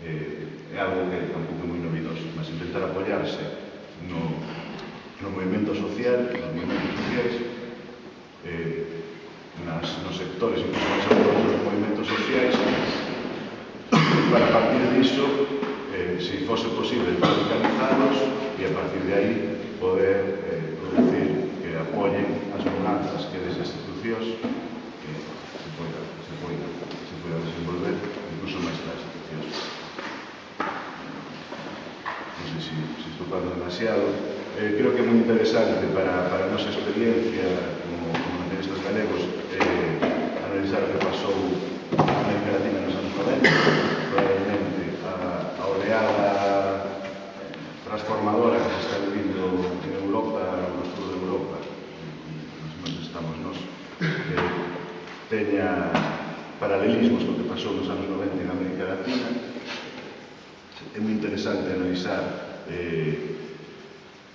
É algo que tampouco é moi novidoso, mas intentar apoiarse no movimento social, nos movimentos sociais, nos sectores incluso máis autónomos dos movimentos sociais, para a partir disso, se fose posible, radicalizados e a partir de aí poder producir que apoyen as mudanzas que desde institucións se poidan desenvolver incluso máis das institucións. Non sei se estou falando demasiado. Creo que é moi interesante para a nosa experiencia como nacionalistas galegos analizar o que pasou na América Latina nos anos 90, probablemente a oleada transformadora que se está vivindo en Europa, no sur de Europa, e nos estamos nos, teña paralelismos co que pasou nos anos 90 en América Latina. É moi interesante analizar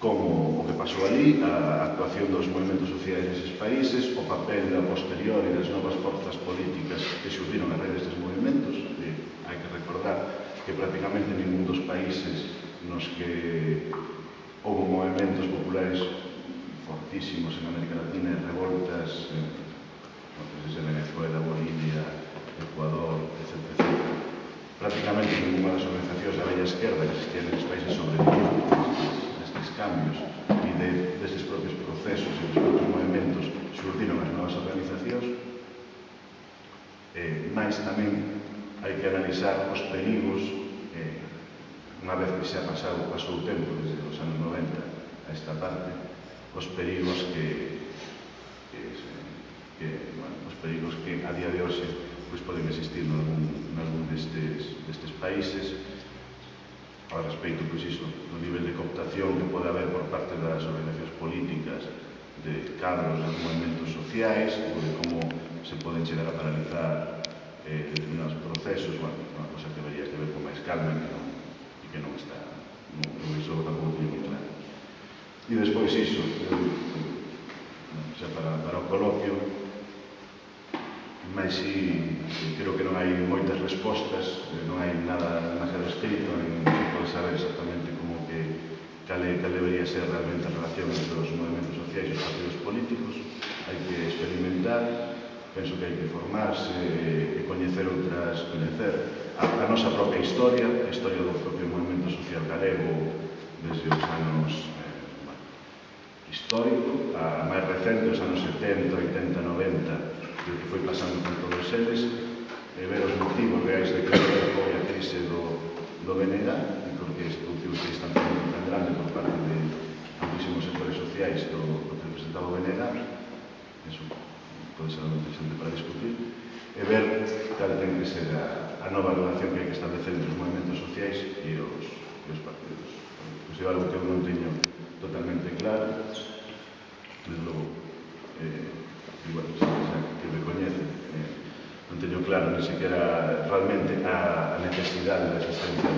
como o que pasou ali, a actuación dos movimentos sociais neses países, o papel a posteriori das novas forzas políticas que xurdiron a raíz destes movimentos. Hai que recordar que prácticamente ningún dos países nos que houve movimentos populares fortísimos en América Latina, revoltas, desde Venezuela, Bolivia, Ecuador, etc. Prácticamente ninguna das organizacións da velha esquerda que existían nestes países sobreviviu destes cambios e destes propios procesos e dos propios movimentos xurdiron as novas organizacións. Mais tamén hai que analizar os perigos, unha vez que xa pasou o tempo desde os anos 90 a esta parte, os perigos que a día de hoxe poden existir nalgún destes países ao respecto, no nivel de cooptación que pode haber por parte das organizacións políticas de cadros dos movimentos sociais ou de como se poden chegar a paralizar determinados procesos, unha cosa que debería que ver con máis calma e que non está, iso tampouco teño moi claro. E despois iso, para o coloquio, mas si creo que non hai moitas respostas, non hai nada demasiado escrito, non se pode saber exactamente como que cal debería ser realmente a relación entre os movimentos sociais e os partidos políticos. Hai que experimentar, penso que hai que formarse e coñecer a nosa propia historia, a historia do propio movimento social galego desde os anos histórico, a máis recente, os anos 70, 80, 90, e o que foi pasando con todos eles, e ver os motivos reais de que foi a crise do BNG e porque se produciu este distanciamento tan grande por parte de amplísimos sectores sociais do que representaba o BNG. Eso pode ser algo interesante para discutir e ver cal ten que ser a nova relación que hai que establecer entre os movimentos sociais e os partidos. Pois é algo que eu non teño totalmente claro, desde logo, que recoñece, non teño claro ni sequera realmente a necesidade da existencia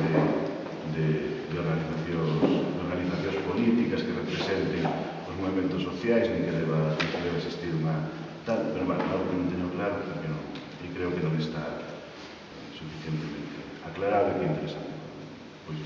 de organizacións políticas que representen os movimentos sociais, ni que deba existir unha tal, pero algo que non teño claro e creo que non está suficientemente aclarado e que é interesante pois